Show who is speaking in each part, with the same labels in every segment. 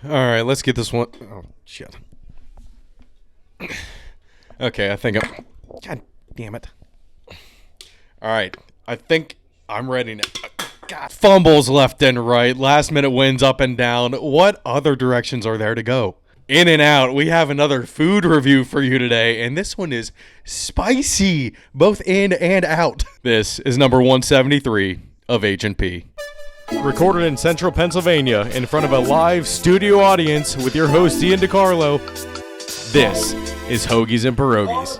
Speaker 1: All right, let's get this one. Oh, shit. Okay, I think I'm... God damn it. All right, I think I'm ready now. God, fumbles left and right, last minute wins up and down. What other directions are there to go? In and out, we have another food review for you today, and this one is spicy, both in and out. This is number 173 of HN'P. Recorded in central Pennsylvania in front of a live studio audience with your host Ian DiCarlo, this is Hoagies and Pierogis.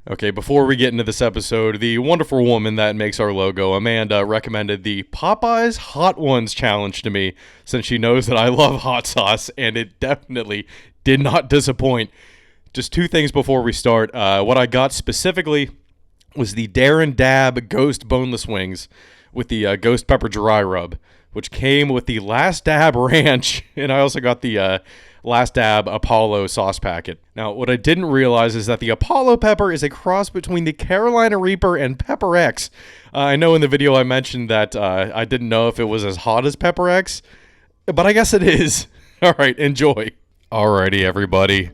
Speaker 1: Okay, before we get into this episode, the wonderful woman that makes our logo, Amanda, recommended the Popeye's Hot Ones challenge to me since she knows that I love hot sauce, and it definitely did not disappoint. Just two things before we start. What I got specifically was the Dare and Dab Ghost Boneless Wings with the Ghost Pepper Dry Rub, which came with the Last Dab Ranch, and I also got the Last Dab Apollo sauce packet. Now, what I didn't realize is that the Apollo pepper is a cross between the Carolina Reaper and Pepper X. I know in the video I mentioned that I didn't know if it was as hot as Pepper X, but I guess it is. All right, enjoy. Alrighty, everybody.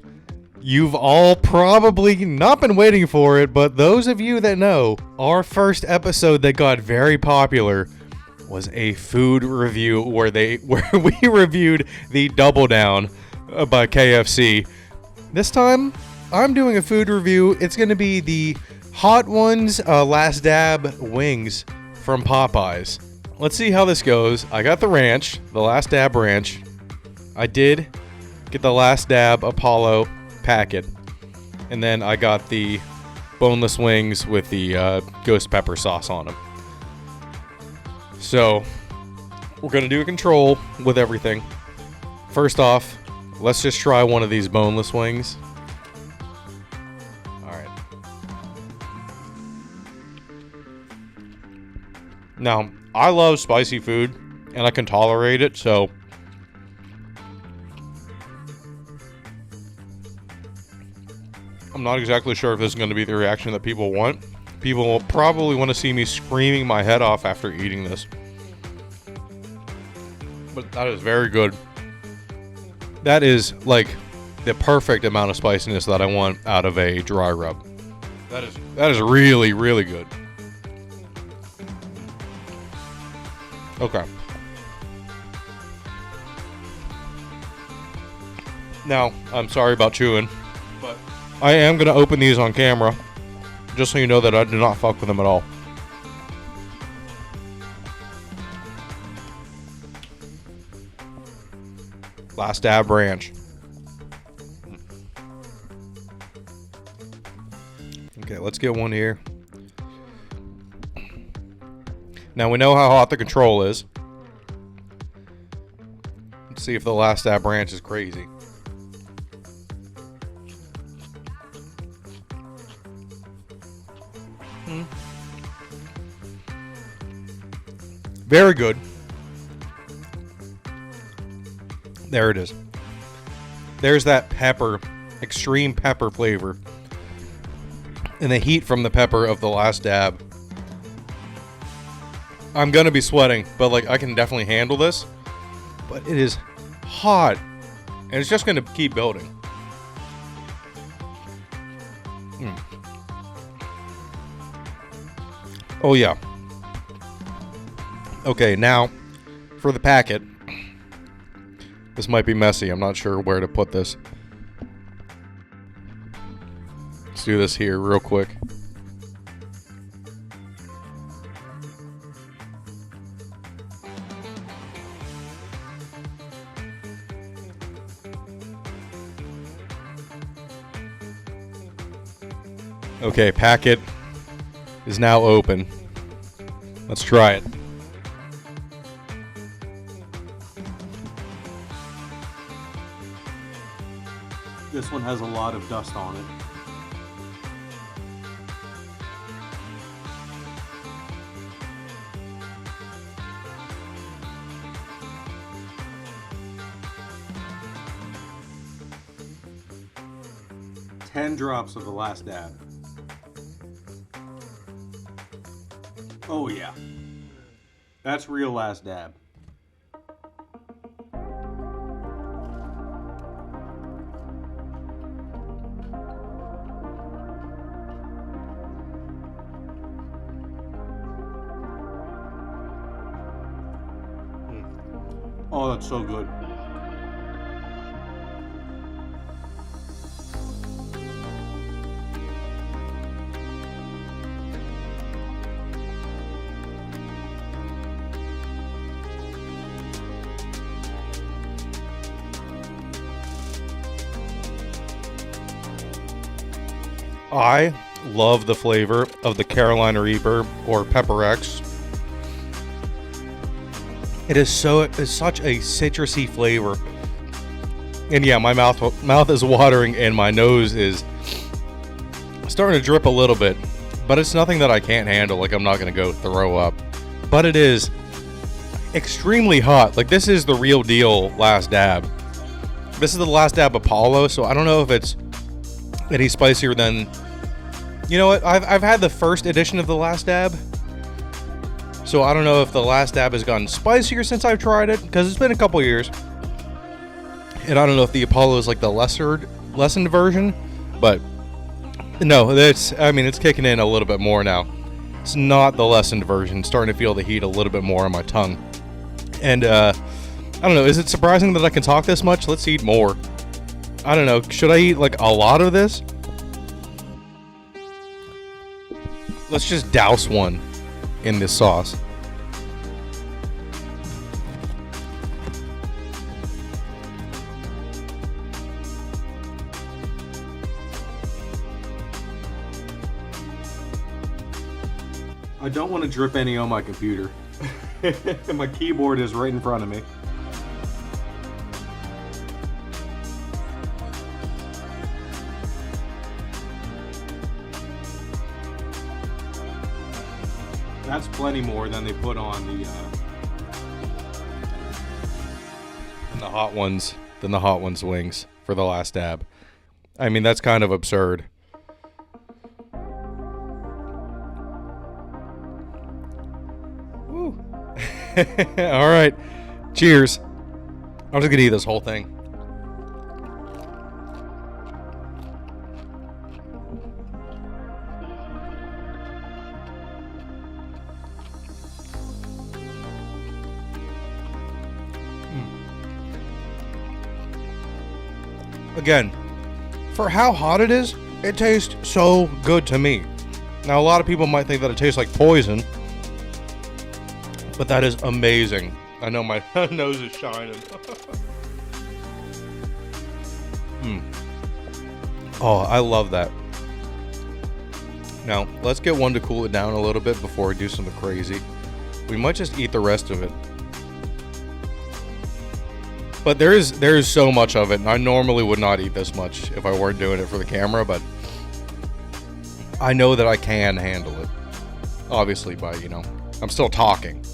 Speaker 1: You've all probably not been waiting for it, but those of you that know, our first episode that got very popular was a food review where we reviewed the Double Down by KFC. This time, I'm doing a food review. It's going to be the Hot Ones Last Dab Wings from Popeyes. Let's see how this goes. I got the ranch, the Last Dab Ranch. I did get the Last Dab Apollo packet. And then I got the boneless wings with the ghost pepper sauce on them. So, we're going to do a control with everything. First off, let's just try one of these boneless wings. Alright. Now, I love spicy food, and I can tolerate it, so I'm not exactly sure if this is going to be the reaction that people want. People will probably want to see me screaming my head off after eating this. But that is very good. That is like the perfect amount of spiciness that I want out of a dry rub. That is really, really good. Okay. Now, I'm sorry about chewing, but I am going to open these on camera, just so you know that I do not fuck with them at all. Last Dab Ranch. Okay, let's get one here. Now we know how hot the control is. Let's see if the Last Dab Ranch is crazy. Very good. There it is. There's that pepper, extreme pepper flavor. And the heat from the pepper of the Last Dab. I'm going to be sweating, but like I can definitely handle this. But it is hot. And it's just going to keep building. Oh yeah. Okay, now for the packet. This might be messy. I'm not sure where to put this. Let's do this here real quick. Okay, packet is now open. Let's try it. This one has a lot of dust on it. 10 drops of the last dab. Oh yeah. That's real last dab. Oh, that's so good. I love the flavor of the Carolina Reaper or Pepper X. It's such a citrusy flavor. And yeah, my mouth is watering and my nose is starting to drip a little bit. But it's nothing that I can't handle, like I'm not going to go throw up. But it is extremely hot. Like this is the real deal last dab. This is the last dab Apollo, so I don't know if it's any spicier than... You know what? I've had the first edition of the last dab. So I don't know if the last dab has gotten spicier since I've tried it, because it's been a couple years. And I don't know if the Apollo is like the lessened version, but no, it's kicking in a little bit more now. It's not the lessened version. It's starting to feel the heat a little bit more on my tongue. And I don't know, is it surprising that I can talk this much? Let's eat more. I don't know, should I eat like a lot of this? Let's just douse one in this sauce. I don't want to drip any on my computer. My keyboard is right in front of me. That's plenty more than they put on the Hot Ones wings for the last dab. I mean, that's kind of absurd. Woo. All right, cheers. I'm just gonna eat this whole thing. Again, for how hot it is, it tastes so good to me. Now, a lot of people might think that it tastes like poison, but that is amazing. I know my nose is shining. Oh, I love that. Now, let's get one to cool it down a little bit before we do something crazy. We might just eat the rest of it. But there is so much of it, and I normally would not eat this much if I weren't doing it for the camera, but I know that I can handle it. Obviously, by, you know, I'm still talking.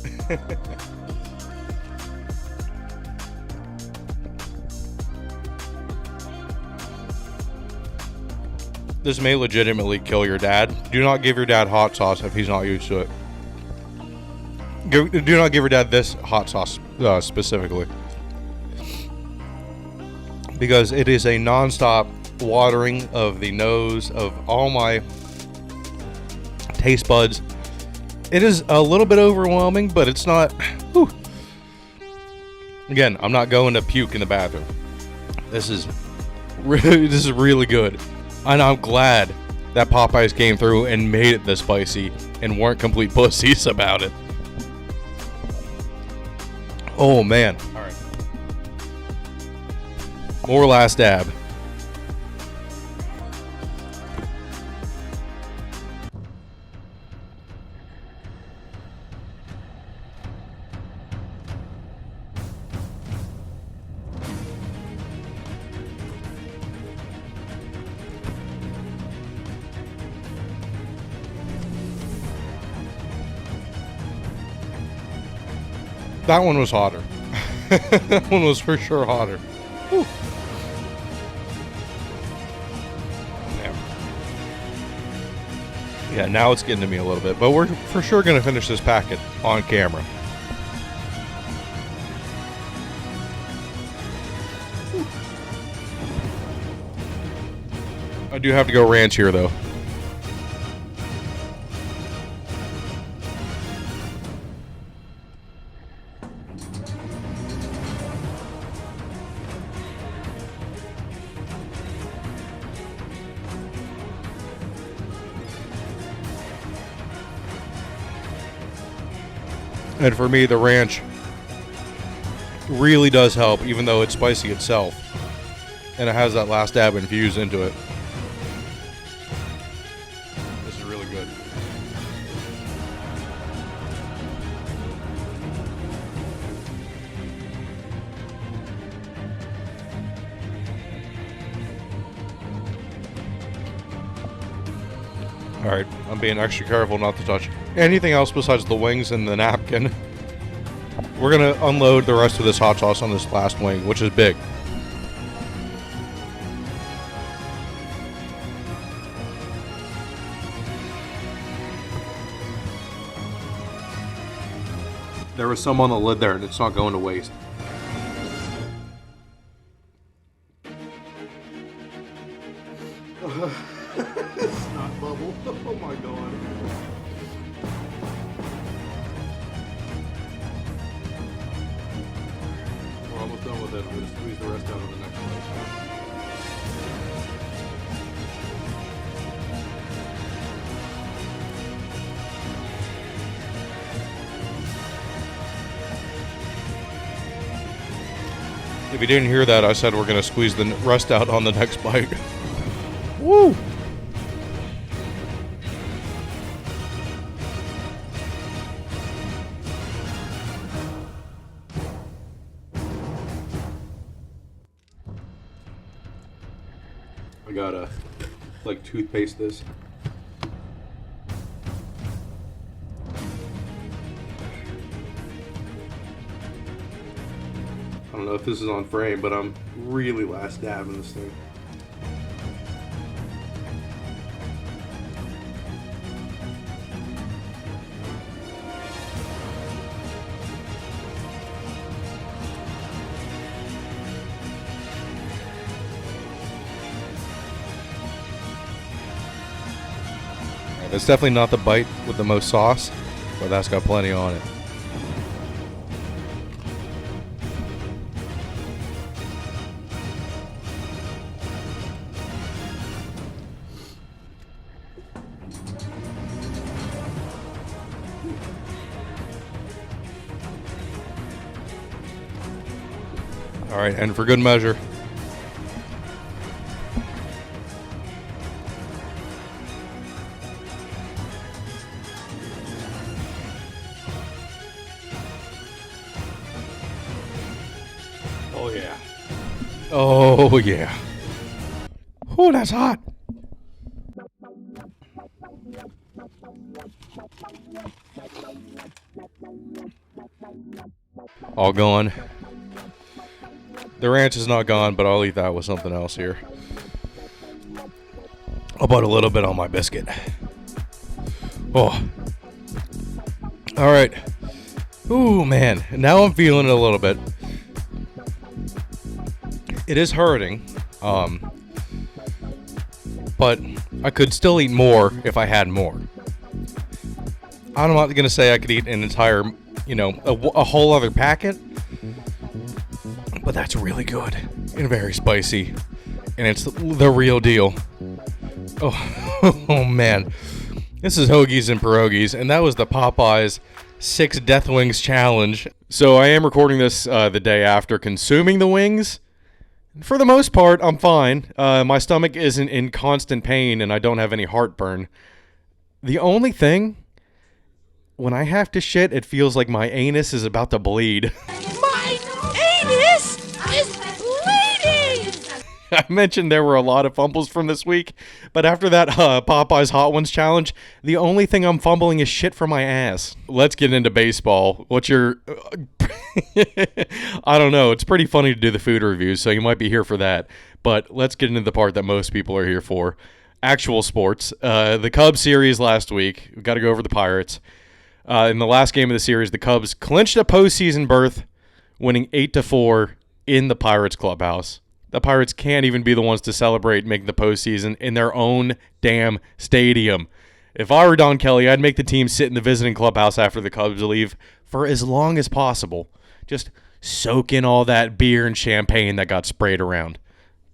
Speaker 1: This may legitimately kill your dad. Do not give your dad hot sauce if he's not used to it. Do not give your dad this hot sauce specifically. Because it is a non-stop watering of the nose of all my taste buds. It is a little bit overwhelming, but it's not... Whew. Again, I'm not going to puke in the bathroom. This is really good. And I'm glad that Popeyes came through and made it this spicy and weren't complete pussies about it. Oh, man. All right. More last dab. That one was hotter. That one was for sure hotter. Whew. Yeah, now it's getting to me a little bit, but we're for sure going to finish this packet on camera. I do have to go ranch here, though. And for me, the ranch really does help, even though it's spicy itself. And it has that last dab infused into it. This is really good. Alright, I'm being extra careful not to touch anything else besides the wings and the napkin. We're going to unload the rest of this hot sauce on this last wing, which is big. There was some on the lid there, and it's not going to waste. It's not bubble. Oh my god. We're almost done with it. I'm going to squeeze the rest out of the next one. If you didn't hear that, I said we're going to squeeze the rest out on the next bite. Woo! I gotta, like, toothpaste this. I don't know if this is on frame, but I'm really last dabbing this thing. It's definitely not the bite with the most sauce, but that's got plenty on it. All right, and for good measure, oh yeah, oh yeah, oh that's hot. All gone. The ranch is not gone, but I'll eat that with something else here. I'll put a little bit on my biscuit. Oh. All right. Ooh, man. Now I'm feeling it a little bit. It is hurting. But I could still eat more if I had more. I'm not going to say I could eat an entire, a whole other packet. But that's really good and very spicy, and it's the real deal. Oh, oh man. This is Hoagies and Pierogis, and that was the Popeyes 6 Death Wings Challenge. So I am recording this the day after consuming the wings. For the most part, I'm fine. My stomach isn't in constant pain, and I don't have any heartburn. The only thing, when I have to shit, it feels like my anus is about to bleed. Anus is bleeding! I mentioned there were a lot of fumbles from this week, but after that Popeyes Hot Ones challenge, the only thing I'm fumbling is shit from my ass. Let's get into baseball. What's your... I don't know. It's pretty funny to do the food reviews, so you might be here for that. But let's get into the part that most people are here for. actual sports. The Cubs series last week. We've got to go over the Pirates. In the last game of the series, the Cubs clinched a postseason berth, winning 8-4 in the Pirates clubhouse. The Pirates can't even be the ones to celebrate making the postseason in their own damn stadium. If I were Don Kelly, I'd make the team sit in the visiting clubhouse after the Cubs leave for as long as possible. Just soak in all that beer and champagne that got sprayed around.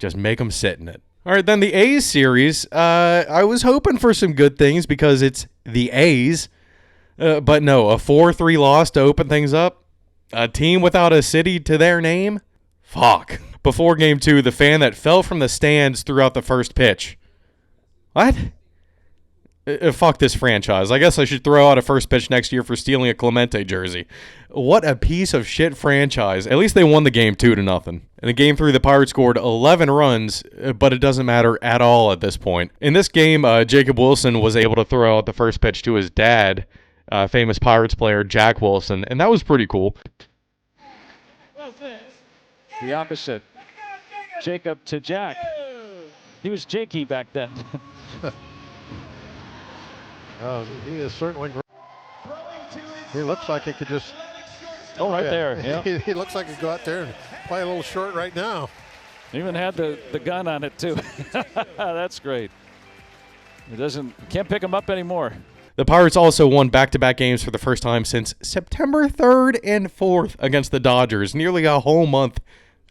Speaker 1: Just make them sit in it. All right, then the A's series. I was hoping for some good things because it's the A's. But no, a 4-3 loss to open things up. A team without a city to their name. Fuck. Before Game 2, the fan that fell from the stands threw out the first pitch. What? Fuck this franchise. I guess I should throw out a first pitch next year for stealing a Clemente jersey. What a piece of shit franchise. At least they won the game 2-0. And in Game 3, the Pirates scored 11 runs, but it doesn't matter at all at this point. In this game, Jacob Wilson was able to throw out the first pitch to his dad, famous Pirates player Jack Wilson, and that was pretty cool.
Speaker 2: The opposite. Jacob to Jack. He was Jakey back then.
Speaker 3: He is certainly great. He looks like he could just...
Speaker 2: Oh, right there. Yeah.
Speaker 3: He looks like he could go out there and play a little short right now.
Speaker 2: Even had the gun on it, too. That's great. Can't pick him up anymore.
Speaker 1: The Pirates also won back-to-back games for the first time since September 3rd and 4th against the Dodgers, nearly a whole month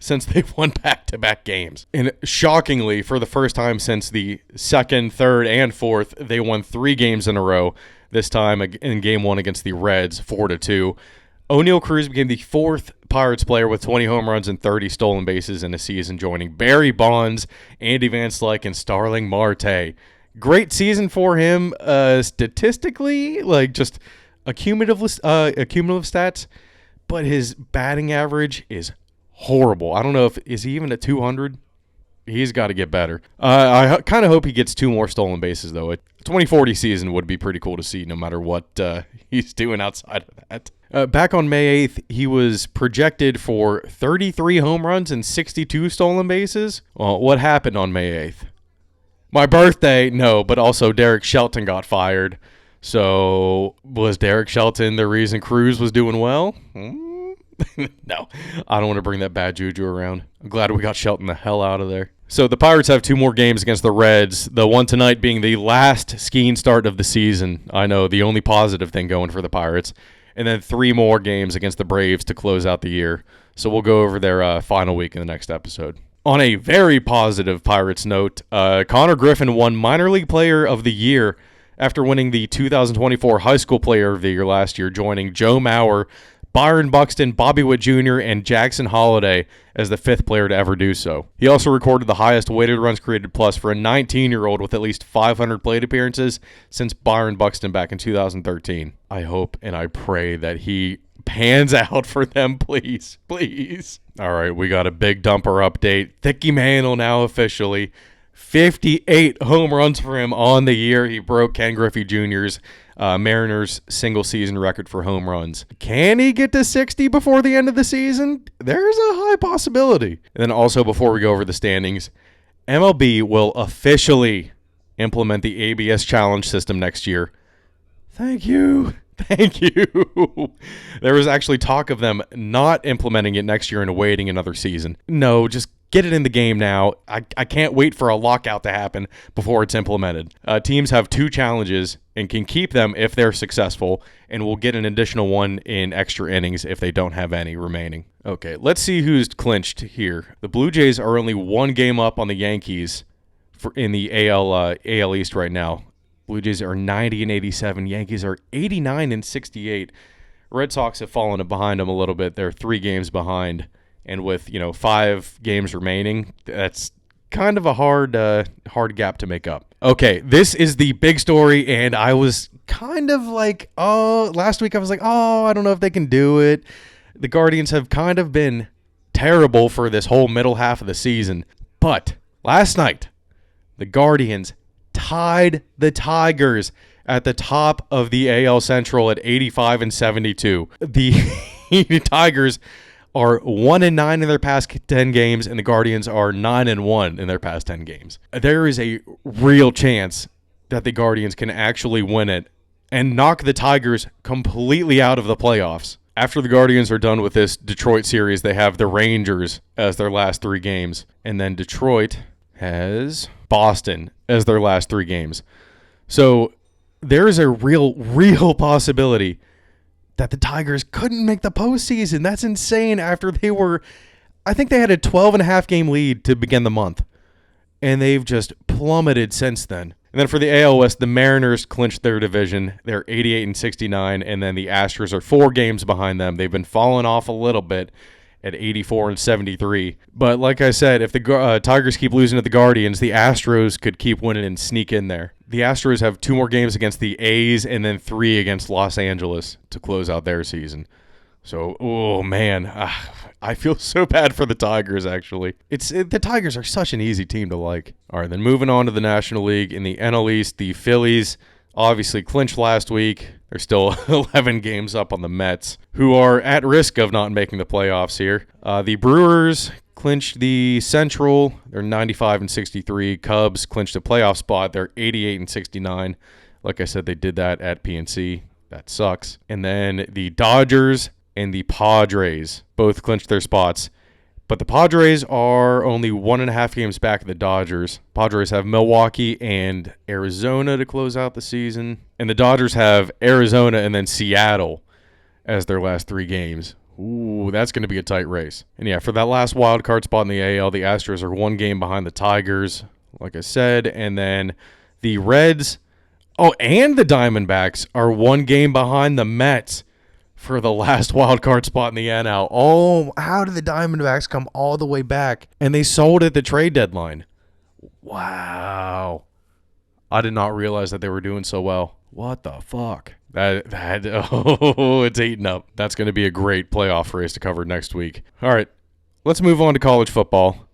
Speaker 1: since they've won back-to-back games. And shockingly, for the first time since the 2nd, 3rd, and 4th, they won 3 games in a row, this time in Game 1 against the Reds, 4-2. O'Neal Cruz became the 4th Pirates player with 20 home runs and 30 stolen bases in a season, joining Barry Bonds, Andy Van Slyke, and Starling Marte. Great season for him statistically, like just cumulative stats, but his batting average is horrible. I don't know is he even at 200? He's got to get better. I kind of hope he gets 2 more stolen bases, though. A 2040 season would be pretty cool to see, no matter what he's doing outside of that. Back on May 8th, he was projected for 33 home runs and 62 stolen bases. Well, what happened on May 8th? My birthday, no, but also Derek Shelton got fired. So was Derek Shelton the reason Cruz was doing well? No, I don't want to bring that bad juju around. I'm glad we got Shelton the hell out of there. So the Pirates have 2 more games against the Reds, the one tonight being the last skiing start of the season. I know, the only positive thing going for the Pirates. And then 3 more games against the Braves to close out the year. So we'll go over their final week in the next episode. On a very positive Pirates note, Connor Griffin won Minor League Player of the Year after winning the 2024 High School Player of the Year last year, joining Joe Mauer, Byron Buxton, Bobby Witt Jr., and Jackson Holliday as the 5th player to ever do so. He also recorded the highest weighted runs created plus for a 19-year-old with at least 500 plate appearances since Byron Buxton back in 2013. I hope and I pray that he pans out for them, please. Please. All right, we got a big dumper update. Thicky Mantle now officially 58 home runs for him on the year. He broke Ken Griffey Jr.'s Mariners single-season record for home runs. Can he get to 60 before the end of the season? There's a high possibility. And then also, before we go over the standings, MLB will officially implement the ABS challenge system next year. Thank you. Thank you. There was actually talk of them not implementing it next year and waiting another season. No, just get it in the game now. I can't wait for a lockout to happen before it's implemented. Teams have 2 challenges and can keep them if they're successful, and will get an additional 1 in extra innings if they don't have any remaining. Okay, let's see who's clinched here. The Blue Jays are only 1 game up on the Yankees in the AL East right now. Blue Jays are 90-87. Yankees are 89-68. Red Sox have fallen behind them a little bit. They're 3 games behind. And with, 5 games remaining, that's kind of a hard gap to make up. Okay, this is the big story, and I was kind of like, last week I was like, I don't know if they can do it. The Guardians have kind of been terrible for this whole middle half of the season. But last night, the Guardians tied the Tigers at the top of the AL Central at 85-72. The Tigers are 1-9 in their past 10 games, and the Guardians are 9-1 in their past 10 games. There is a real chance that the Guardians can actually win it and knock the Tigers completely out of the playoffs. After the Guardians are done with this Detroit series, they have the Rangers as their last 3 games, and then Detroit has Boston as their last 3 games. So there is a real possibility that the Tigers couldn't make the postseason. That's insane after I think they had a 12.5 game lead to begin the month, and they've just plummeted since then. And then for the AL West, the Mariners clinched their division. They're 88-69, and then the Astros are 4 games behind them. They've been falling off a little bit at 84-73. But like I said, if the Tigers keep losing to the Guardians, the Astros could keep winning and sneak in there. The Astros have 2 more games against the A's and then 3 against Los Angeles to close out their season. So, oh man, I feel so bad for the Tigers, actually. The Tigers are such an easy team to like. All right, then moving on to the National League. In the NL East, the Phillies obviously clinched last week. They're still 11 games up on the Mets, who are at risk of not making the playoffs here. The Brewers clinched the Central. They're 95-63. Cubs clinched a playoff spot. They're 88-69. Like I said, they did that at PNC. That sucks. And then the Dodgers and the Padres both clinched their spots. But the Padres are only 1.5 games back of the Dodgers. Padres have Milwaukee and Arizona to close out the season. And the Dodgers have Arizona and then Seattle as their last 3 games. Ooh, that's going to be a tight race. And yeah, for that last wild card spot in the AL, the Astros are 1 game behind the Tigers, like I said. And then the Reds, and the Diamondbacks are 1 game behind the Mets for the last wild card spot in the NL. Oh, how did the Diamondbacks come all the way back? And they sold at the trade deadline. Wow. I did not realize that they were doing so well. What the fuck? It's eating up. That's going to be a great playoff race to cover next week. All right, let's move on to college football.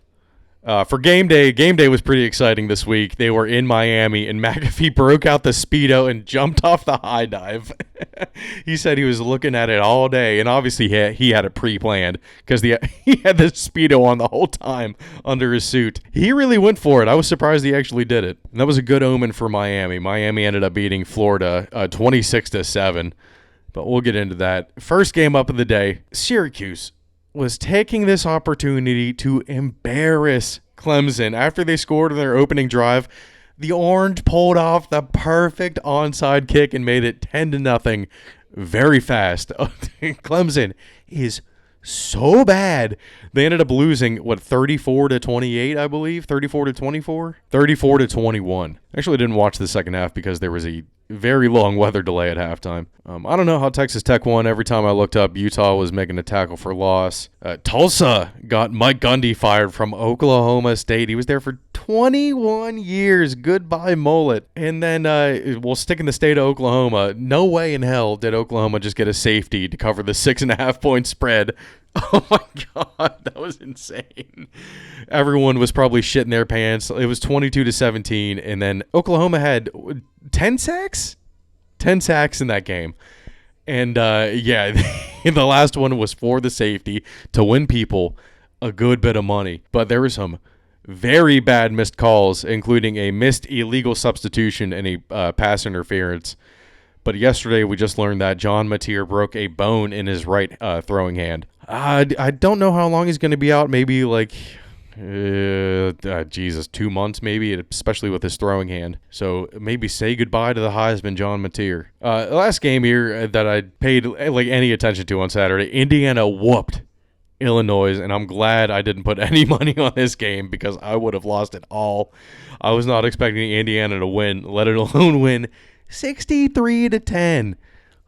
Speaker 1: For game day was pretty exciting this week. They were in Miami, and McAfee broke out the Speedo and jumped off the high dive. He said he was looking at it all day, and obviously he had it pre-planned because he had the Speedo on the whole time under his suit. He really went for it. I was surprised he actually did it. And that was a good omen for Miami. Miami ended up beating Florida 26-7, but we'll get into that. First game up of the day, Syracuse was taking this opportunity to embarrass Clemson. After they scored on their opening drive, the Orange pulled off the perfect onside kick and made it 10-0 very fast. Clemson is so bad. They ended up losing, 34-28, I believe? 34-24? 34-21. Actually didn't watch the second half because there was a very long weather delay at halftime. I don't know how Texas Tech won. Every time I looked up, Utah was making a tackle for loss. Tulsa got Mike Gundy fired from Oklahoma State. He was there for 21 years. Goodbye, mullet. And then we'll stick in the state of Oklahoma. No way in hell did Oklahoma just get a safety to cover the 6.5-point spread. Oh my God, that was insane. Everyone was probably shitting their pants. It was 22-17, and then Oklahoma had 10 sacks? 10 sacks in that game. And the last one was for the safety to win people a good bit of money. But there were some very bad missed calls, including a missed illegal substitution and a pass interference. But yesterday we just learned that John Mateer broke a bone in his right throwing hand. I don't know how long he's going to be out. Maybe 2 months maybe, especially with his throwing hand. So maybe say goodbye to the Heisman, John Mateer. The last game here that I paid any attention to on Saturday, Indiana whooped Illinois, and I'm glad I didn't put any money on this game because I would have lost it all. I was not expecting Indiana to win, let alone win 63-10.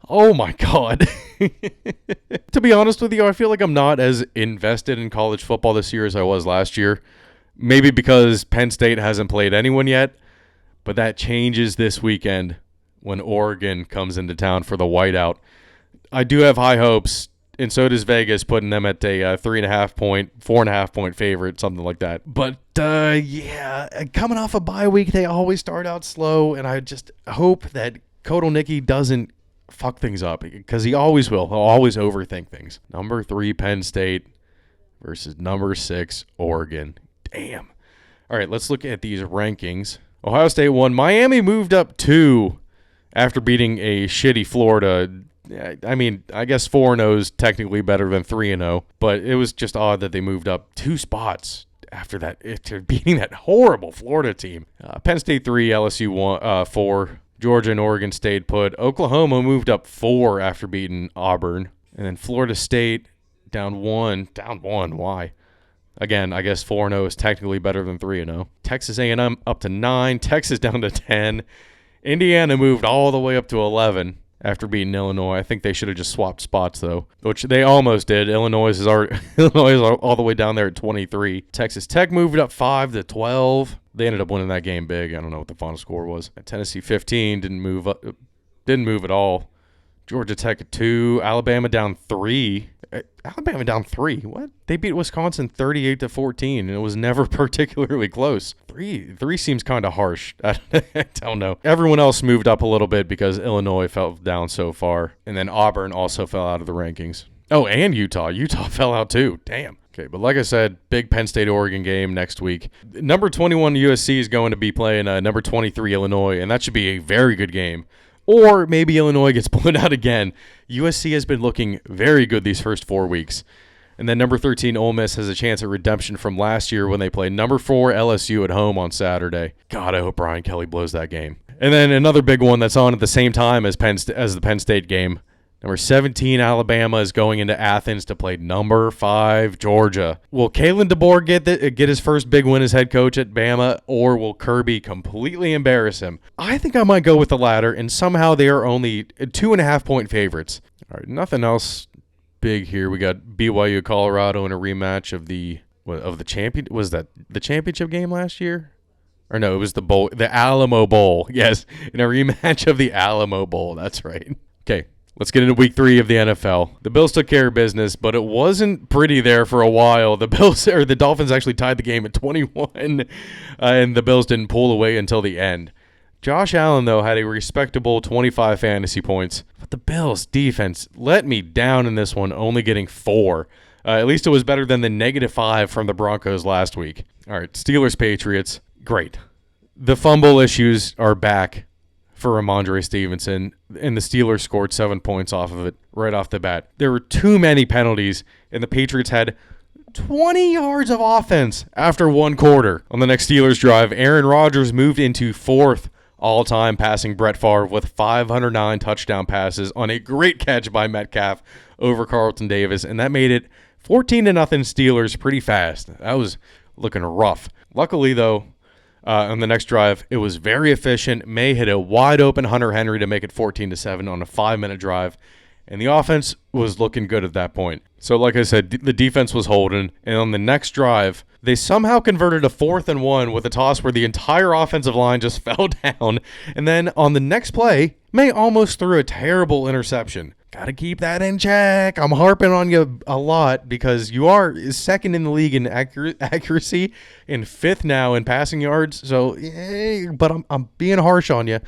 Speaker 1: Oh my God. To be honest with you, I feel like I'm not as invested in college football this year as I was last year. Maybe because Penn State hasn't played anyone yet, but that changes this weekend when Oregon comes into town for the whiteout. I do have high hopes, and so does Vegas, putting them at a 4.5 point favorite, something like that. But coming off a bye week, they always start out slow, and I just hope that Kotelnicki doesn't fuck things up because he always will. He'll always overthink things. Number 3, Penn State versus number 6, Oregon. Damn. All right, let's look at these rankings. Ohio State won. Miami moved up 2 after beating a shitty Florida. I mean, I guess 4-0 is technically better than 3-0, but it was just odd that they moved up 2 spots after that, after beating that horrible Florida team. Penn State 3, LSU 4. Georgia and Oregon stayed put. Oklahoma moved up 4 after beating Auburn. And then Florida State down 1. Down 1, why? Again, I guess 4-0 is technically better than 3-0. Texas A&M up to 9. Texas down to 10. Indiana moved all the way up to 11 after beating Illinois. I think they should have just swapped spots, though, which they almost did. Illinois is all the way down there at 23. Texas Tech moved up 5 to 12. They ended up winning that game big. I don't know what the final score was. Tennessee 15 didn't move at all. Georgia Tech at 2. Alabama down 3. Alabama down 3. What? They beat Wisconsin 38-14, and it was never particularly close. 3 seems kind of harsh. I don't know. Everyone else moved up a little bit because Illinois fell down so far, and then Auburn also fell out of the rankings. Oh, and Utah. Utah fell out too. Damn. Okay, but like I said, big Penn State-Oregon game next week. Number 21 USC is going to be playing number 23 Illinois, and that should be a very good game. Or maybe Illinois gets blown out again. USC has been looking very good these first 4 weeks. And then number 13 Ole Miss has a chance at redemption from last year when they played number 4 LSU at home on Saturday. God, I hope Brian Kelly blows that game. And then another big one that's on at the same time as the Penn State game. Number 17, Alabama is going into Athens to play number 5, Georgia. Will Kalen DeBoer get his first big win as head coach at Bama, or will Kirby completely embarrass him? I think I might go with the latter, and somehow they are only 2.5-point favorites. All right, nothing else big here. We got BYU Colorado in a rematch of the champion. Was that the championship game last year? Or no, it was the Alamo Bowl. Yes, in a rematch of the Alamo Bowl. That's right. Okay. Let's get into week 3 of the NFL. The Bills took care of business, but it wasn't pretty there for a while. The Dolphins actually tied the game at 21, and the Bills didn't pull away until the end. Josh Allen, though, had a respectable 25 fantasy points, but the Bills' defense let me down in this one, only getting 4. At least it was better than the -5 from the Broncos last week. All right, Steelers-Patriots, great. The fumble issues are back for Ramondre Stevenson, and the Steelers scored 7 points off of it right off the bat. There were too many penalties, and the Patriots had 20 yards of offense after 1 quarter. On the next Steelers drive, Aaron Rodgers moved into 4th all-time, passing Brett Favre with 509 touchdown passes on a great catch by Metcalf over Carlton Davis, and that made it 14-0 Steelers pretty fast. That was looking rough. Luckily, though, on the next drive, it was very efficient. May hit a wide-open Hunter Henry to make it 14-7 on a 5-minute drive, and the offense was looking good at that point. So like I said, the defense was holding, and on the next drive, they somehow converted a 4th and 1 with a toss where the entire offensive line just fell down, and then on the next play, May almost threw a terrible interception. Got to keep that in check. I'm harping on you a lot because you are 2nd in the league in accuracy and 5th now in passing yards. So, but I'm being harsh on you.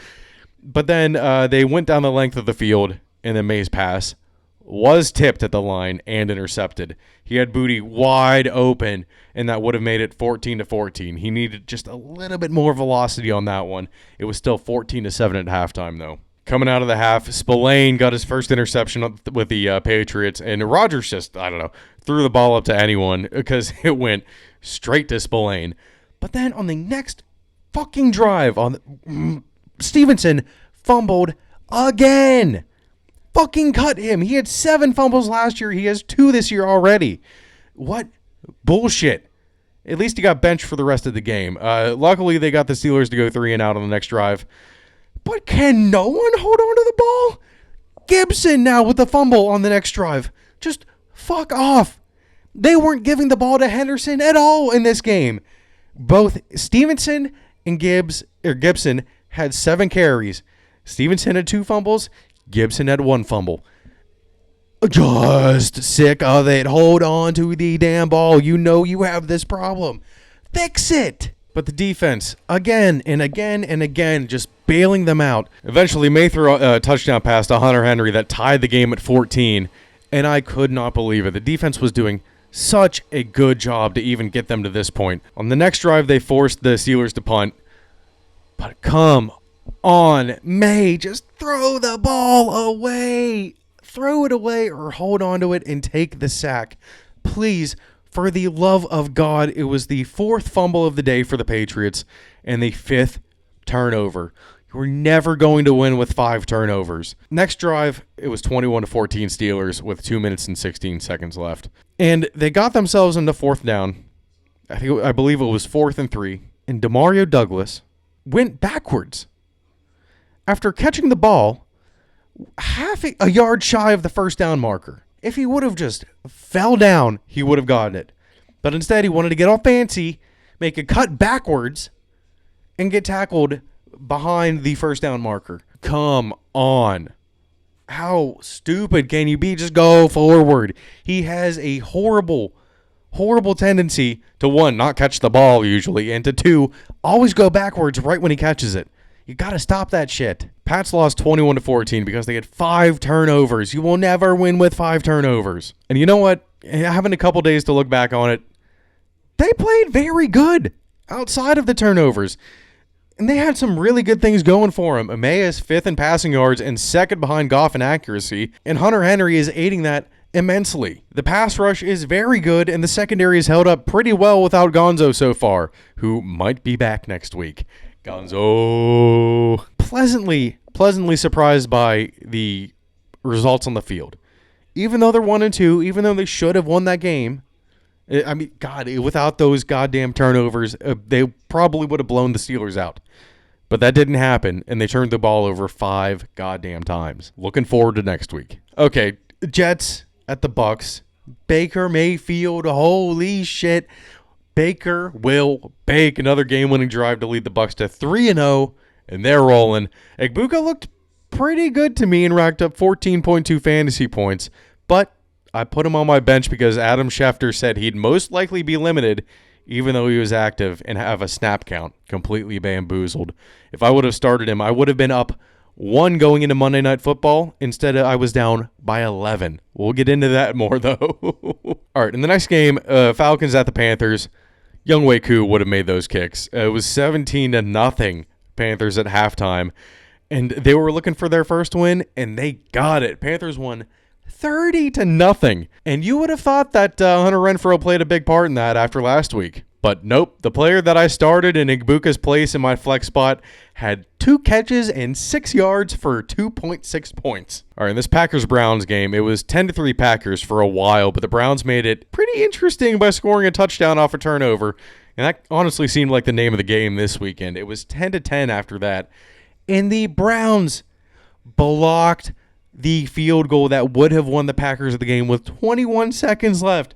Speaker 1: But then they went down the length of the field, and then May's pass was tipped at the line and intercepted. He had Booty wide open, and that would have made it 14-14. He needed just a little bit more velocity on that one. It was still 14-7 at halftime, though. Coming out of the half, Spillane got his first interception with the Patriots, and Rodgers just, threw the ball up to anyone because it went straight to Spillane. But then on the next fucking drive, Stevenson fumbled again. Fucking cut him. He had 7 fumbles last year. He has 2 this year already. What bullshit. At least he got benched for the rest of the game. Luckily, they got the Steelers to go 3 and out on the next drive. But can no one hold on to the ball? Gibson now with the fumble on the next drive. Just fuck off. They weren't giving the ball to Henderson at all in this game. Both Stevenson and Gibson had 7 carries. Stevenson had 2 fumbles. Gibson had 1 fumble. Just sick of it. Hold on to the damn ball. You know you have this problem. Fix it. But the defense, again and again and again, just bailing them out. Eventually, May threw a touchdown pass to Hunter Henry that tied the game at 14, and I could not believe it. The defense was doing such a good job to even get them to this point. On the next drive, they forced the Steelers to punt. But come on, May, just throw the ball away. Throw it away or hold on to it and take the sack. Please, for the love of God, it was the 4th fumble of the day for the Patriots and the 5th turnover. You're never going to win with 5 turnovers. Next drive, it was 21-14 Steelers with 2 minutes and 16 seconds left. And they got themselves into 4th down. I believe it was 4th and 3. And Demario Douglas went backwards after catching the ball half a yard shy of the first down marker. If he would have just fell down, he would have gotten it. But instead, he wanted to get all fancy, make a cut backwards, and get tackled behind the first down marker. Come on. How stupid can you be? Just go forward. He has a horrible tendency to, 1, not catch the ball usually, and to 2, always go backwards right when he catches it. You got to stop that shit. Pats lost 21-14 because they had 5 turnovers. You will never win with 5 turnovers. And you know what? Having a couple days to look back on it, they played very good outside of the turnovers. And they had some really good things going for him. Amaya is 5th in passing yards and 2nd behind Goff in accuracy. And Hunter Henry is aiding that immensely. The pass rush is very good, and the secondary has held up pretty well without Gonzo so far, who might be back next week. Gonzo. Pleasantly surprised by the results on the field. Even though they're 1-2, even though they should have won that game, I mean, God, without those goddamn turnovers, they probably would have blown the Steelers out. But that didn't happen, and they turned the ball over 5 goddamn times. Looking forward to next week. Okay, Jets at the Bucks. Baker Mayfield, holy shit. Baker will bake another game-winning drive to lead the Bucks to 3-0, and they're rolling. Egbuka looked pretty good to me and racked up 14.2 fantasy points, but I put him on my bench because Adam Schefter said he'd most likely be limited even though he was active and have a snap count. Completely bamboozled. If I would have started him, I would have been up 1 going into Monday Night Football. Instead, I was down by 11. We'll get into that more, though. All right, in the next game, Falcons at the Panthers. Younghoe Koo would have made those kicks. It was 17-0 Panthers at halftime, and they were looking for their first win, and they got it. Panthers won 30-0, and you would have thought that Hunter Renfrow played a big part in that after last week. But nope, the player that I started in Egbuka's place in my flex spot had 2 catches and 6 yards for 2.6 points. All right, in this Packers-Browns game, it was 10-3 Packers for a while, but the Browns made it pretty interesting by scoring a touchdown off a turnover, and that honestly seemed like the name of the game this weekend. It was 10-10 after that, and the Browns blocked the field goal that would have won the Packers the game with 21 seconds left,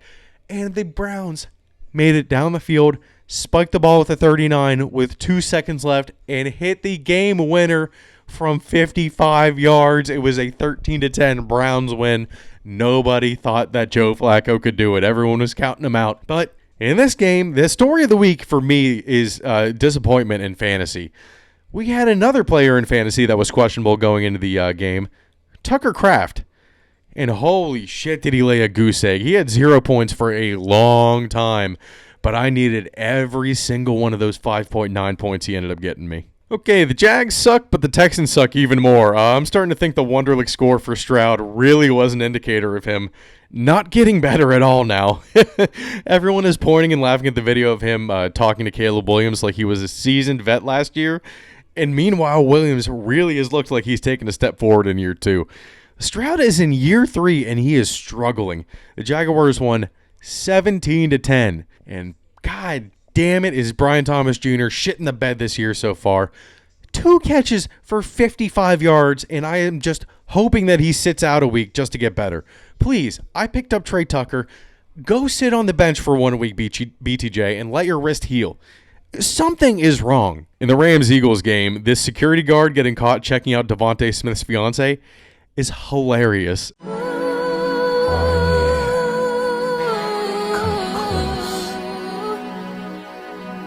Speaker 1: and the Browns made it down the field, spiked the ball with a 39 with 2 seconds left, and hit the game winner from 55 yards. It was a 13-10 Browns win. Nobody thought that Joe Flacco could do it. Everyone was counting him out. But in this game, the story of the week for me is disappointment in fantasy. We had another player in fantasy that was questionable going into the game, Tucker Kraft. And holy shit, did he lay a goose egg. He had 0 points for a long time, but I needed every single one of those 5.9 points he ended up getting me. Okay, the Jags suck, but the Texans suck even more. I'm starting to think the Wonderlic score for Stroud really was an indicator of him not getting better at all now. Everyone is pointing and laughing at the video of him talking to Caleb Williams like he was a seasoned vet last year, and meanwhile, Williams really has looked like he's taken a step forward in year 2. Stroud is in year 3, and he is struggling. The Jaguars won 17-10, and God damn it, is Brian Thomas Jr. shit in the bed this year so far. 2 catches for 55 yards, and I am just hoping that he sits out a week just to get better. Please, I picked up Trey Tucker. Go sit on the bench for 1 week, BTJ, and let your wrist heal. Something is wrong. In the Rams-Eagles game, this security guard getting caught checking out Devontae Smith's fiance is hilarious.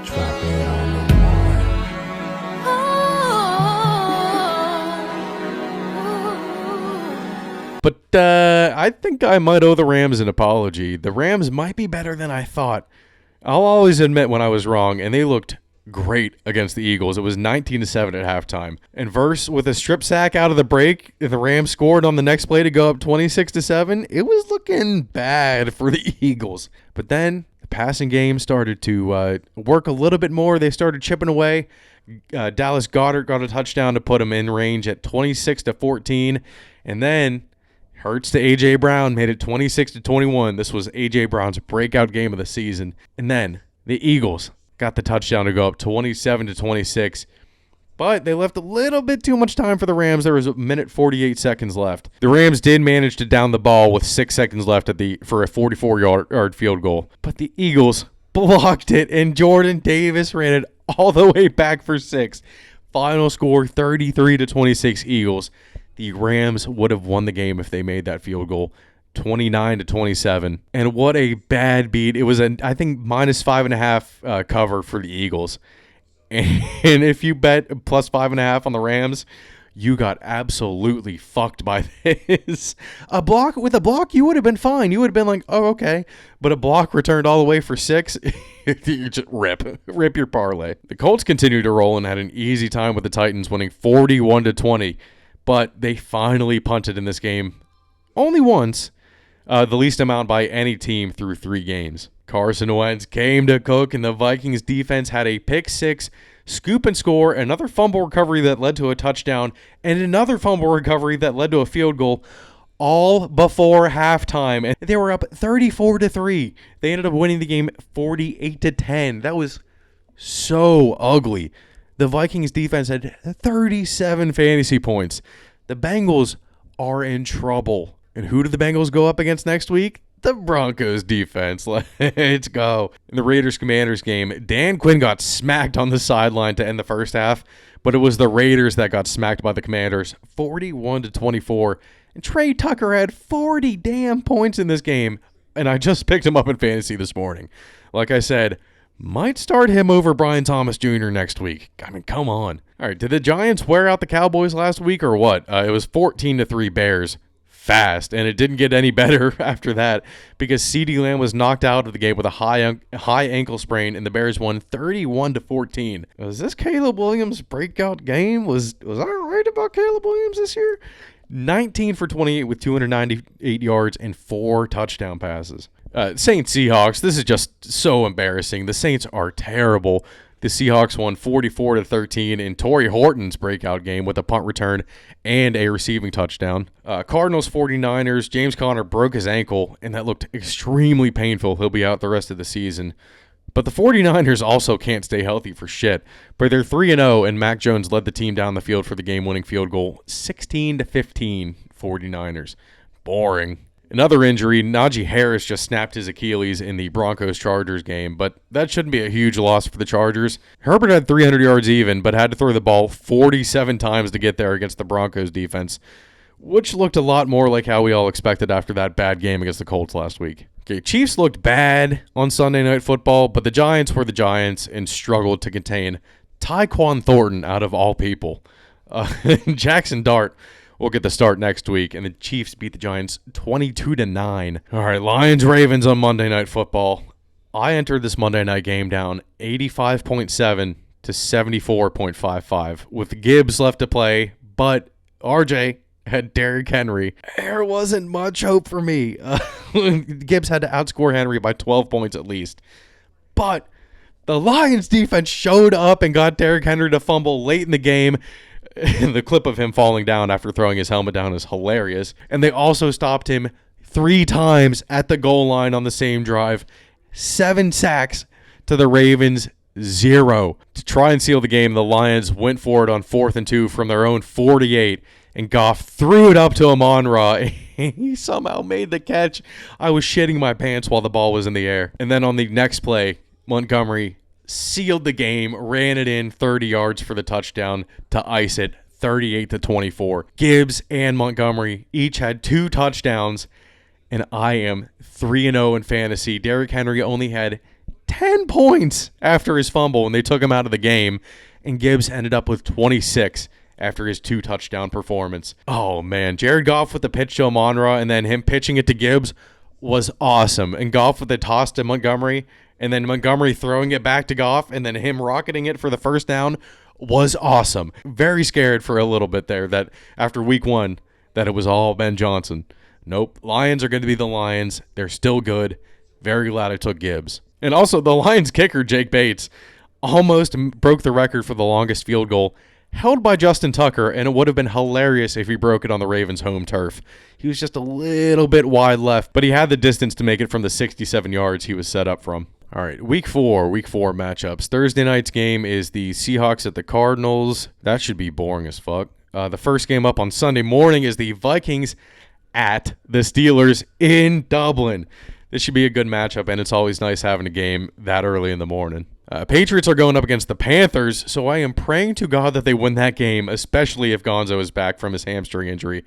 Speaker 4: Drop it on
Speaker 1: I think I might owe the Rams an apology. The Rams might be better than I thought. I'll always admit when I was wrong, and they looked great against the Eagles. It was 19-7 at halftime. And Verse with a strip sack out of the break, the Rams scored on the next play to go up 26-7. It was looking bad for the Eagles. But then the passing game started to work a little bit more. They started chipping away. Dallas Goedert got a touchdown to put him in range at 26-14. And then Hurts to A.J. Brown made it 26-21. This was A.J. Brown's breakout game of the season. And then the Eagles got the touchdown to go up 27-26. But they left a little bit too much time for the Rams. There was a minute 48 seconds left. The Rams did manage to down the ball with 6 seconds left for a 44-yard field goal. But the Eagles blocked it, and Jordan Davis ran it all the way back for 6. Final score 33-26 Eagles. The Rams would have won the game if they made that field goal. 29-27. And what a bad beat. It was I think minus 5.5 cover for the Eagles. And if you bet plus 5.5 on the Rams, you got absolutely fucked by this. With a block, you would have been fine. You would have been like, oh, okay. But a block returned all the way for 6. You just rip your parlay. The Colts continued to roll and had an easy time with the Titans, winning 41-20. But they finally punted in this game only once. The least amount by any team through 3 games. Carson Wentz came to cook, and the Vikings defense had a pick 6, scoop and score, another fumble recovery that led to a touchdown, and another fumble recovery that led to a field goal, all before halftime. And they were up 34-3. They ended up winning the game 48-10. That was so ugly. The Vikings defense had 37 fantasy points. The Bengals are in trouble. And who do the Bengals go up against next week? The Broncos defense. Let's go. In the Raiders-Commanders game, Dan Quinn got smacked on the sideline to end the first half, but it was the Raiders that got smacked by the Commanders, 41-24. And Trey Tucker had 40 damn points in this game, and I just picked him up in fantasy this morning. Like I said, might start him over Brian Thomas Jr. next week. I mean, come on. All right, did the Giants wear out the Cowboys last week or what? It was 14-3 Bears. Fast, and it didn't get any better after that because CeeDee Lamb was knocked out of the game with a high ankle sprain, and the Bears won 31-14. Was this Caleb Williams' breakout game? Was I right about Caleb Williams this year? 19 for 28 with 298 yards and 4 touchdown passes. Saints Seahawks, this is just so embarrassing. The Saints are terrible. The Seahawks won 44-13 in Torrey Horton's breakout game with a punt return and a receiving touchdown. Cardinals 49ers, James Conner broke his ankle, and that looked extremely painful. He'll be out the rest of the season. But the 49ers also can't stay healthy for shit. But they're 3-0, and Mac Jones led the team down the field for the game-winning field goal, 16-15 49ers. Boring. Another injury, Najee Harris just snapped his Achilles in the Broncos-Chargers game, but that shouldn't be a huge loss for the Chargers. Herbert had 300 yards even, but had to throw the ball 47 times to get there against the Broncos defense, which looked a lot more like how we all expected after that bad game against the Colts last week. Okay, Chiefs looked bad on Sunday Night Football, but the Giants were the Giants and struggled to contain Tyquan Thornton out of all people. Jackson Dart will get the start next week, and the Chiefs beat the Giants 22-9. All right, Lions-Ravens on Monday Night Football. I entered this Monday night game down 85.7 to 74.55 with Gibbs left to play, but RJ had Derrick Henry. There wasn't much hope for me. Gibbs had to outscore Henry by 12 points at least. But the Lions defense showed up and got Derrick Henry to fumble late in the game. The clip of him falling down after throwing his helmet down is hilarious. And they also stopped him 3 times at the goal line on the same drive. 7 sacks to the Ravens, 0. To try and seal the game, the Lions went for it on 4th and 2 from their own 48. And Goff threw it up to Amon-Ra. He somehow made the catch. I was shitting my pants while the ball was in the air. And then on the next play, Montgomery sealed the game, ran it in 30 yards for the touchdown to ice it 38-24. Gibbs and Montgomery each had 2 touchdowns, and I am 3-0 in fantasy. Derrick Henry only had 10 points after his fumble when they took him out of the game, and Gibbs ended up with 26 after his 2-touchdown performance. Oh, man. Jared Goff with the pitch to Amon-Ra and then him pitching it to Gibbs was awesome. And Goff with the toss to Montgomery and then Montgomery throwing it back to Goff and then him rocketing it for the first down was awesome. Very scared for a little bit there that after week 1 that it was all Ben Johnson. Nope. Lions are going to be the Lions. They're still good. Very glad I took Gibbs. And also the Lions kicker, Jake Bates, almost broke the record for the longest field goal held by Justin Tucker, and it would have been hilarious if he broke it on the Ravens' home turf. He was just a little bit wide left, but he had the distance to make it from the 67 yards he was set up from. All right, week four matchups. Thursday night's game is the Seahawks at the Cardinals. That should be boring as fuck. The first game up on Sunday morning is the Vikings at the Steelers in Dublin. This should be a good matchup, and it's always nice having a game that early in the morning. Patriots are going up against the Panthers, so I am praying to God that they win that game, especially if Gonzo is back from his hamstring injury.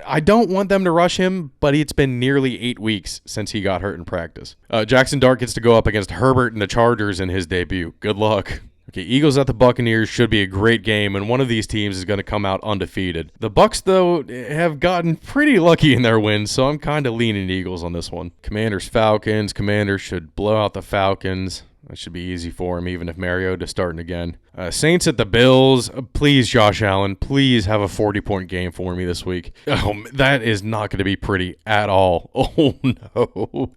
Speaker 1: I don't want them to rush him, but it's been nearly 8 weeks since he got hurt in practice. Jackson Dart gets to go up against Herbert and the Chargers in his debut. Good luck. Okay, Eagles at the Buccaneers should be a great game, and one of these teams is going to come out undefeated. The Bucs, though, have gotten pretty lucky in their wins, so I'm kind of leaning Eagles on this one. Commanders-Falcons. Commanders should blow out the Falcons. That should be easy for him, even if Mariota's starting again. Saints at the Bills. Please, Josh Allen, please have a 40-point game for me this week. Oh, that is not going to be pretty at all. Oh, no.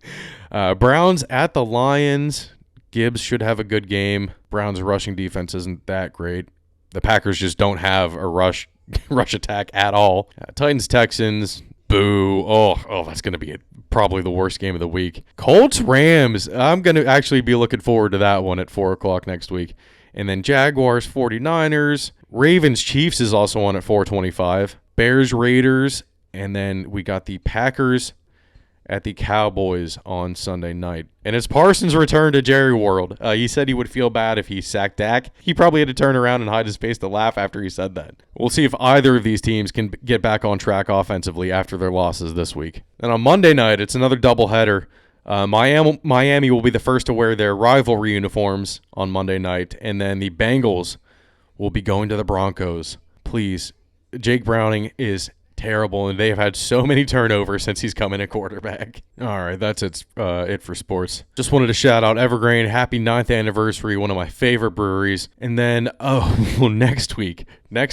Speaker 1: Browns at the Lions. Gibbs should have a good game. Browns' rushing defense isn't that great. The Packers just don't have a rush attack at all. Titans-Texans. Boo. Oh, that's going to be probably the worst game of the week. Colts-Rams. I'm going to actually be looking forward to that one at 4 o'clock next week. And then Jaguars-49ers. Ravens-Chiefs is also on at 4:25. Bears-Raiders. And then we got the Packers at the Cowboys on Sunday night. And it's Parsons' return to Jerry World. He said he would feel bad if he sacked Dak. He probably had to turn around and hide his face to laugh after he said that. We'll see if either of these teams can get back on track offensively after their losses this week. And on Monday night, it's another doubleheader. Miami will be the first to wear their rivalry uniforms on Monday night. And then the Bengals will be going to the Broncos. Please, Jake Browning is terrible, and they have had so many turnovers since he's come in at quarterback. All right, that's it for sports. Just wanted to shout out Evergreen. Happy 9th anniversary, one of my favorite breweries. And then, next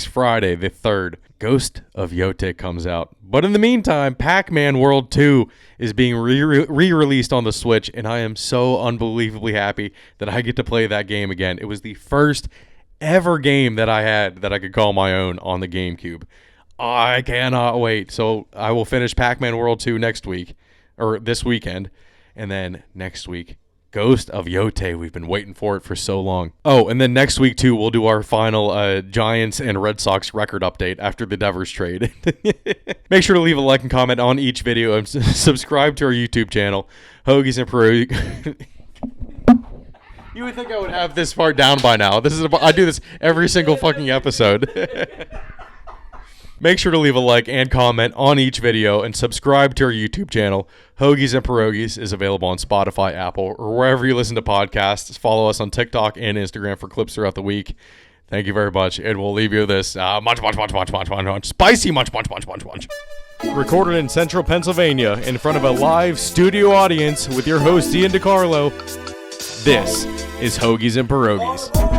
Speaker 1: Friday, the 3rd, Ghost of Yote comes out. But in the meantime, Pac-Man World 2 is being re-released on the Switch, and I am so unbelievably happy that I get to play that game again. It was the first ever game that I had that I could call my own on the GameCube. I cannot wait. So I will finish Pac-Man World 2 next week, or this weekend. And then next week, Ghost of Yote. We've been waiting for it for so long. Oh, and then next week, too, we'll do our final Giants and Red Sox record update after the Devers trade. Make sure to leave a like and comment on each video and subscribe to our YouTube channel, Hoagies and Pierogis. You would think I would have this part down by now. I do this every single fucking episode. Make sure to leave a like and comment on each video and subscribe to our YouTube channel. Hoagies and Pierogis is available on Spotify, Apple, or wherever you listen to podcasts. Follow us on TikTok and Instagram for clips throughout the week. Thank you very much, and we'll leave you with this munch, spicy munch. Recorded in Central Pennsylvania in front of a live studio audience with your host, Ian DiCarlo. This is Hoagies and Pierogis.